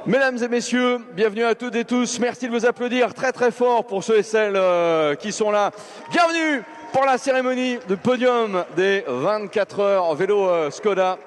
Mesdames et messieurs, bienvenue à toutes et tous. Merci de vous applaudir très très fort pour ceux et celles qui sont là. Bienvenue pour la cérémonie de podium des 24 heures vélo Skoda.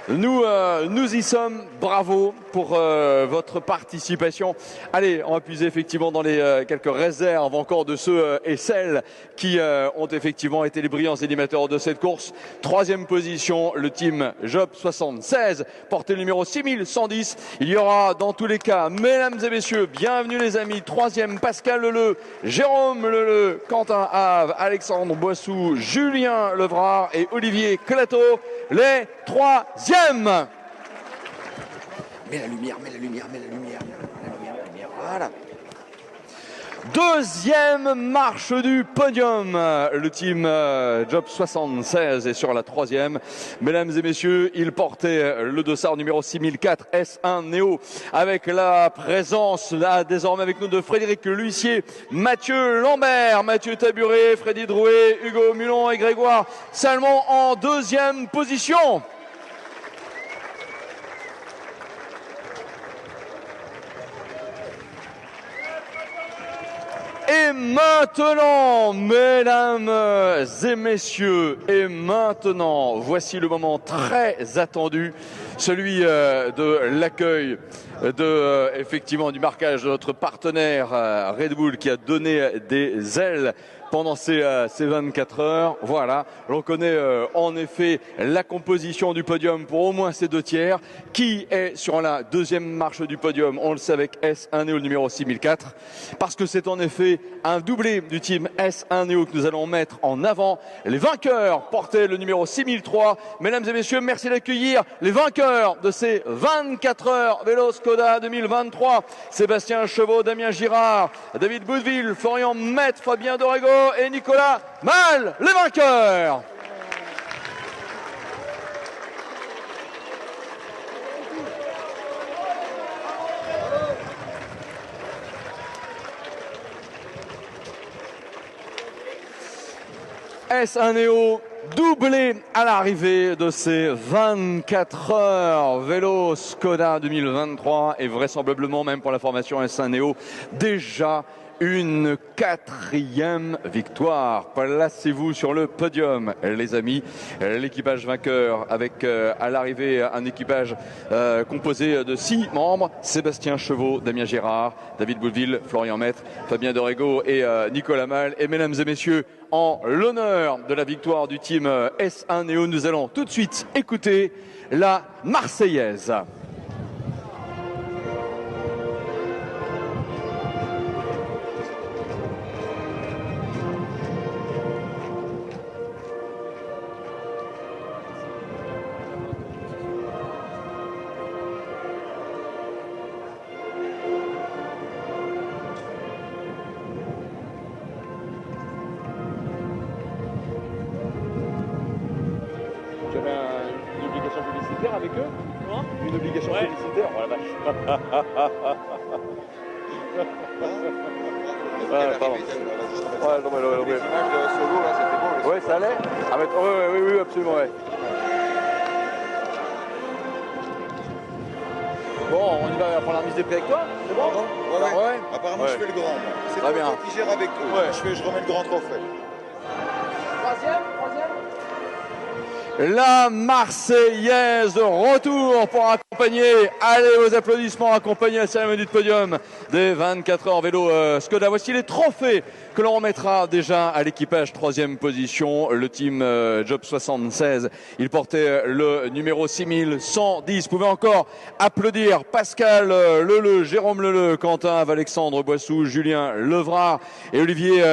Nous y sommes, bravo pour votre participation. Allez, on va puiser effectivement dans les quelques réserves encore de ceux et celles qui ont effectivement été les brillants animateurs de cette course. Troisième position, le team Job 76, porté le numéro 6110. Il y aura dans tous les cas, mesdames et messieurs, bienvenue les amis. Troisième, Pascal Leleu, Jérôme Leleu, Quentin Have, Alexandre Boissou, Julien Levrard et Olivier Colato, les troisièmes. Mets la lumière, voilà. Deuxième marche du podium, le team Job 76 est sur la troisième. Mesdames et messieurs, il portait le dossard numéro 6004 S1 Neo avec la présence là désormais avec nous de Frédéric L'Huissier, Mathieu Lambert, Mathieu Taburet, Freddy Drouet, Hugo Mulon et Grégoire Salmon en deuxième position. Et maintenant, mesdames et messieurs, voici le moment très attendu, celui de l'accueil effectivement du marquage de notre partenaire Red Bull qui a donné des ailes pendant ces 24 heures. Voilà, l'on connaît en effet la composition du podium pour au moins ces deux tiers. Qui est sur la deuxième marche du podium? On le sait avec S1 Neo numéro 6004, parce que c'est en effet un doublé du team S1 Neo que nous allons mettre en avant. Les vainqueurs portaient le numéro 6003. Mesdames et messieurs, merci d'accueillir les vainqueurs de ces 24 heures vélo Skoda 2023. Sébastien Chevaux, Damien Girard, David Boudeville, Florian Maître, Fabien Dorego et Nicolas Mal, les vainqueurs. S1 Neo doublé à l'arrivée de ces 24 heures vélo Skoda 2023 et vraisemblablement même pour la formation S1 Neo déjà une quatrième victoire. Placez-vous sur le podium, les amis. L'équipage vainqueur avec à l'arrivée un équipage composé de 6 membres. Sébastien Chevaux, Damien Girard, David Boudeville, Florian Maître, Fabien Dorego et Nicolas Mal. Et mesdames et messieurs, en l'honneur de la victoire du team S1 Neo, nous allons tout de suite écouter la Marseillaise. Une obligation publicitaire avec eux? Quoi? Une obligation publicitaire? Oh la vache. Pardon. Ouais, non, mais les images de solo là, c'était beau. Ouais, ça allait? Ah, mais, oui, absolument, ouais. Bon, on y va prendre la remise des prix avec toi? C'est bon? Ouais. Apparemment, je fais le grand. C'est toi qui gère avec eux. Ouais. Je remets le grand trophée. Troisième? La Marseillaise de retour pour accompagner, allez aux applaudissements, accompagner la cérémonie de podium des 24 heures vélo Skoda. Voici les trophées que l'on remettra déjà à l'équipage troisième position, le team Job 76. Il portait le numéro 6110. Vous pouvez encore applaudir Pascal Leleu, Jérôme Leleu, Quentin Alexandre Boissou, Julien Levrard et Olivier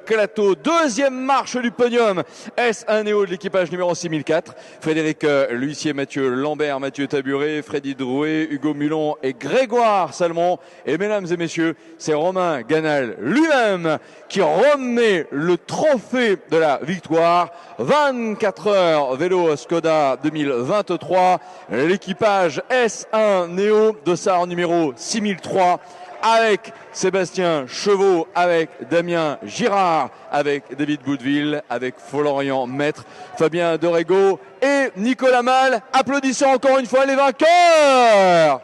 Colato. Deuxième marche du podium, S1 Neo de l'équipage numéro 6004. Frédéric L'Huissier, Mathieu Lambert, Mathieu Taburet, Freddy Drouet, Hugo Mulon et Grégoire Salmon. Et mesdames et messieurs, c'est Romain Ganal lui-même qui remet le trophée de la victoire. 24 heures vélo Skoda 2023. L'équipage S1 Neo dossard numéro 6003 avec Sébastien Chevaux, avec Damien Girard, avec David Boudeville, avec Florian Maître, Fabien Dorego et Nicolas Mal. Applaudissons encore une fois les vainqueurs.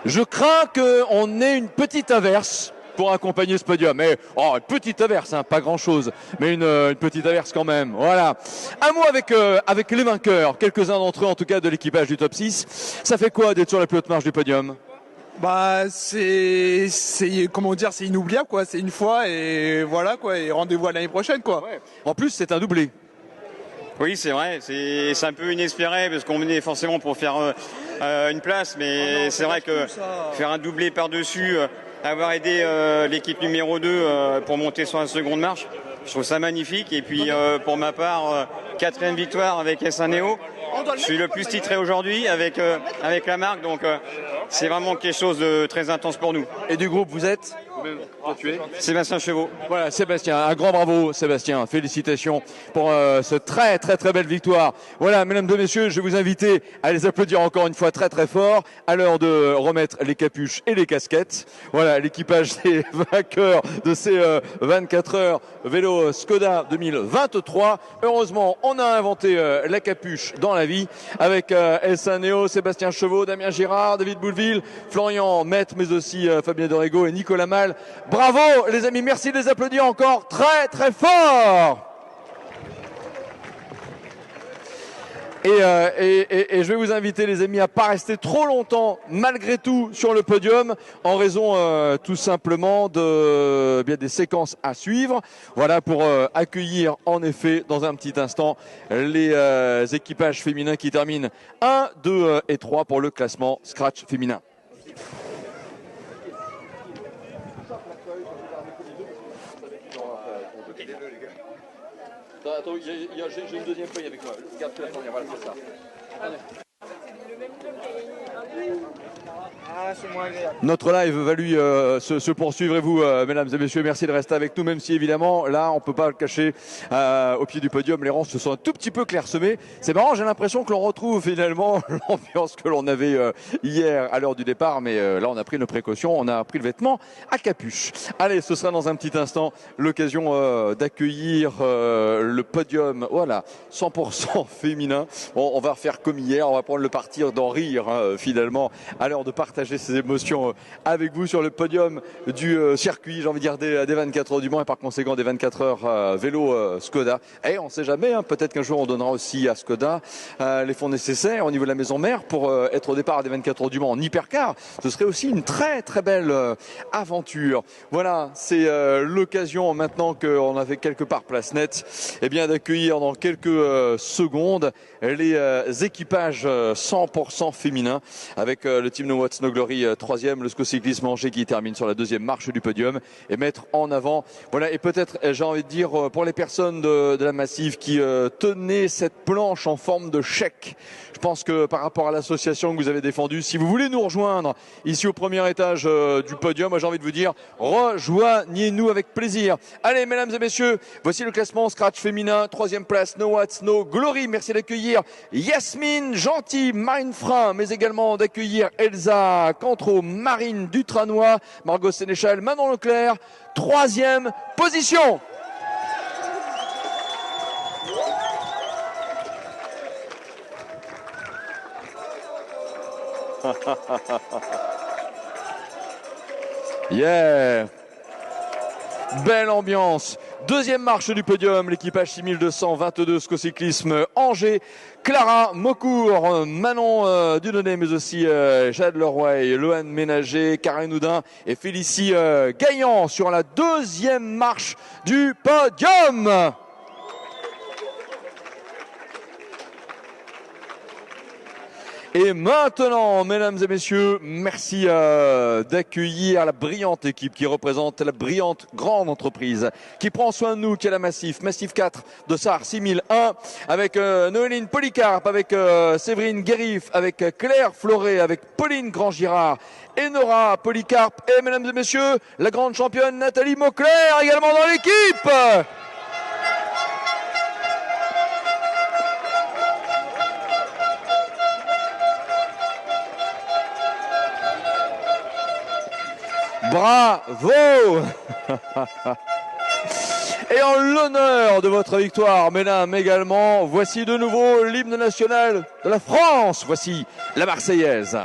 Je crains qu'on ait une petite averse pour accompagner ce podium. Mais, une petite averse, hein, pas grand-chose, mais une petite averse quand même. Voilà. Un mot avec les vainqueurs, quelques-uns d'entre eux en tout cas de l'équipage du top 6. Ça fait quoi d'être sur la plus haute marche du podium ? Bah c'est comment dire, c'est inoubliable quoi, c'est une fois et voilà quoi, et rendez-vous à l'année prochaine quoi. Ouais. En plus c'est un doublé. Oui c'est vrai, c'est un peu inespéré parce qu'on venait forcément pour faire une place, mais c'est vrai que faire un doublé par-dessus, avoir aidé l'équipe numéro 2 pour monter sur la seconde marche, je trouve ça magnifique. Et puis pour ma part, 4e victoire avec S1 je suis le plus titré aujourd'hui avec la marque, donc c'est vraiment quelque chose de très intense pour nous. Et du groupe, vous êtes ? Sébastien Chevaux. Voilà, Sébastien, un grand bravo Sébastien, félicitations pour cette très très très belle victoire. Voilà, mesdames et messieurs, je vais vous inviter à les applaudir encore une fois très très fort à l'heure de remettre les capuches et les casquettes. Voilà, l'équipage des vainqueurs de ces 24 heures vélo Skoda 2023. Heureusement, on a inventé la capuche dans la vie avec S1 Neo, Sébastien Chevaux, Damien Girard, David Bouleville, Florian Mette, mais aussi Fabien Dorego et Nicolas Mal. Bravo les amis, merci de les applaudir encore très très fort. Et je vais vous inviter les amis à pas rester trop longtemps malgré tout sur le podium en raison tout simplement des séquences à suivre. Voilà pour accueillir en effet dans un petit instant les équipages féminins qui terminent 1, 2 et 3 pour le classement Scratch féminin. Attends, j'ai une deuxième feuille avec moi. Garde la première, voilà, c'est ça. Notre live va lui se poursuivre et vous, mesdames et messieurs, merci de rester avec nous, même si évidemment, là, on peut pas le cacher, au pied du podium, les rangs se sont un tout petit peu clairsemés. C'est marrant, j'ai l'impression que l'on retrouve finalement l'ambiance que l'on avait hier à l'heure du départ, mais là, on a pris nos précautions, on a pris le vêtement à capuche. Allez, ce sera dans un petit instant l'occasion d'accueillir le podium, voilà, 100% féminin. Bon, on va refaire comme hier, on va prendre le parti d'en rire, finalement, à l'heure de partager ces émotions avec vous sur le podium du circuit, j'ai envie de dire des 24 heures du Mans et par conséquent des 24 heures vélo Skoda. Et on ne sait jamais, hein, peut-être qu'un jour on donnera aussi à Skoda les fonds nécessaires au niveau de la maison mère pour être au départ des 24 heures du Mans en hypercar. Ce serait aussi une très très belle aventure. Voilà, c'est l'occasion maintenant qu'on a fait quelque part place nette, eh bien d'accueillir dans quelques secondes les équipages 100% féminins avec le team No Watts No Glory 3e, le SCO Cyclisme Angers qui termine sur la 2e marche du podium et mettre en avant, voilà, et peut-être j'ai envie de dire pour les personnes de la Massive qui tenaient cette planche en forme de chèque, je pense que par rapport à l'association que vous avez défendue, si vous voulez nous rejoindre ici au premier étage du podium, moi j'ai envie de vous dire rejoignez-nous avec plaisir. Allez mesdames et messieurs, voici le classement Scratch féminin, 3e place No Watts No Glory. Merci d'accueillir Yasmine Gentil, Marine Frein, mais également d'accueillir Elsa Cantreau, Marine Dutranois, Margot Sénéchal, Manon Leclerc, 3e position. Yeah. Belle ambiance. 2e marche du podium, l'équipage 6222 SCO Cyclisme Angers. Clara Maucourt, Manon Dudonné, mais aussi Jade Leroy, Loane Ménager, Karen Houdin et Félicie Gaillan sur la 2e marche du podium. Et maintenant, mesdames et messieurs, merci d'accueillir la brillante équipe qui représente la brillante grande entreprise qui prend soin de nous, qui est la Massif 4 de SAR 6001, avec Noéline Polycarpe, avec Séverine Guérif, avec Claire Floré, avec Pauline Grand-Girard et Nora Polycarpe, et mesdames et messieurs, la grande championne Nathalie Mauclair également dans l'équipe. Bravo. Et en l'honneur de votre victoire, mesdames également, voici de nouveau l'hymne national de la France. Voici la Marseillaise.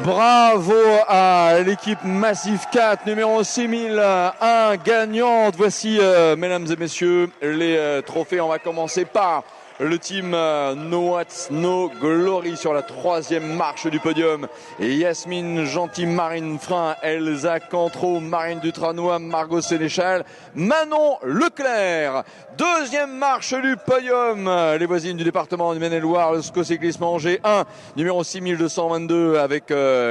Bravo à l'équipe Massif 4, numéro 6001, gagnante. Voici, mesdames et messieurs, les trophées. On va commencer par le team No Hats No Glory sur la 3e marche du podium. Et Yasmine Gentil, Marine Frein, Elsa Cantreau, Marine Dutranois, Margot Sénéchal, Manon Leclerc. 2e marche du podium, les voisines du département du Maine-et-Loire, le SCO Cyclisme Angers 1, numéro 6222 avec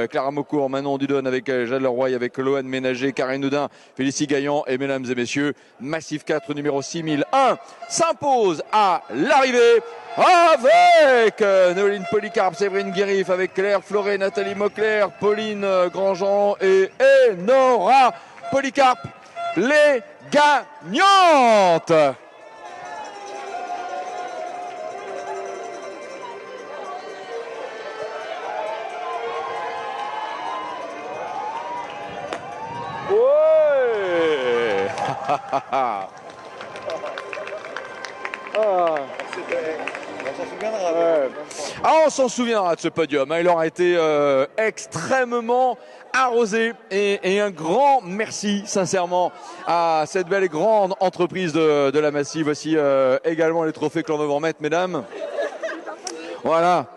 Clara Maucourt, Manon Dudon avec Jade Leroy, avec Loane Ménager, Karine Houdin, Félicie Gaillan et mesdames et messieurs, Massif 4 numéro 6001 s'impose à l'arrivée avec Noéline Polycarpe, Séverine Guérif, avec Claire Floré, Nathalie Mauclair, Pauline Grandjean et Nora Polycarpe, les gagnantes. Ouais. On s'en souviendra de ce podium. Il aura été extrêmement arrosé et un grand merci sincèrement à cette belle et grande entreprise de la Massif. Voici également les trophées que l'on va vous remettre, mesdames. Voilà.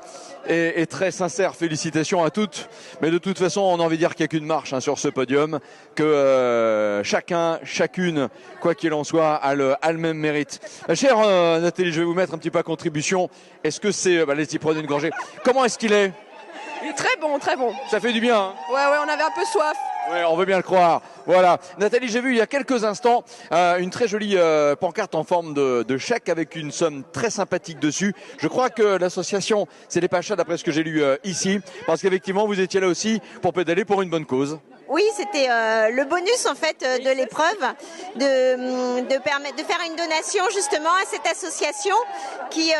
Et très sincères félicitations à toutes. Mais de toute façon, on a envie de dire qu'il n'y a qu'une marche sur ce podium, que chacun, chacune, quoi qu'il en soit, a le même mérite. Chère Nathalie, je vais vous mettre un petit peu à contribution. Est-ce que c'est... allez-y, prenez une gorgée. Comment est-ce qu'il est? Il est très bon, très bon. Ça fait du bien, hein? Ouais, on avait un peu soif. Ouais, on veut bien le croire. Voilà. Nathalie, j'ai vu il y a quelques instants une très jolie pancarte en forme de chèque avec une somme très sympathique dessus. Je crois que l'association C'est les Pachas, d'après ce que j'ai lu ici, parce qu'effectivement vous étiez là aussi pour pédaler pour une bonne cause. Oui, c'était le bonus en fait de l'épreuve de faire une donation justement à cette association qui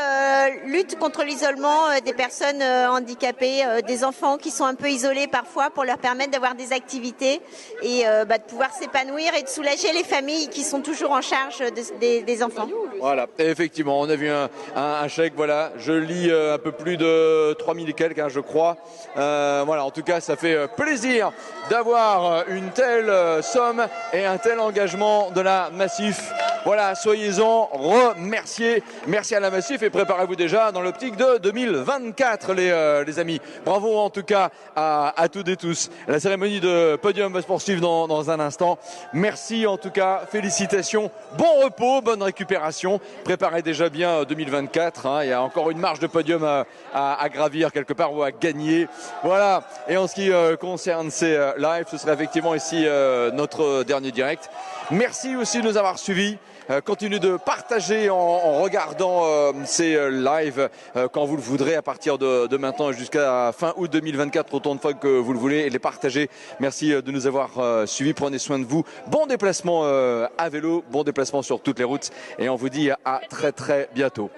lutte contre l'isolement des personnes handicapées, des enfants qui sont un peu isolés parfois, pour leur permettre d'avoir des activités et de pouvoir s'épanouir et de soulager les familles qui sont toujours en charge des enfants. Voilà, et effectivement, on a vu un chèque, voilà, je lis un peu plus de 3000 et quelques, hein, je crois. Voilà, en tout cas, ça fait plaisir d'avoir une telle somme et un tel engagement de la Massif. Voilà, soyez-en remerciés. Merci à la Massif et préparez-vous déjà dans l'optique de 2024, les amis. Bravo en tout cas à toutes et tous. La cérémonie de podium va se poursuivre dans un instant. Merci en tout cas, félicitations, bon repos, bonne récupération. Préparez déjà bien 2024. Hein. Il y a encore une marche de podium à gravir quelque part ou à gagner. Voilà. Et en ce qui concerne ces lives, ce sera effectivement ici notre dernier direct. Merci aussi de nous avoir suivis. Continuez de partager en regardant ces lives quand vous le voudrez à partir de maintenant jusqu'à fin août 2024, autant de fois que vous le voulez, et les partager. Merci de nous avoir suivis. Prenez soin de vous. Bon déplacement à vélo, bon déplacement sur toutes les routes et on vous dit à très très bientôt.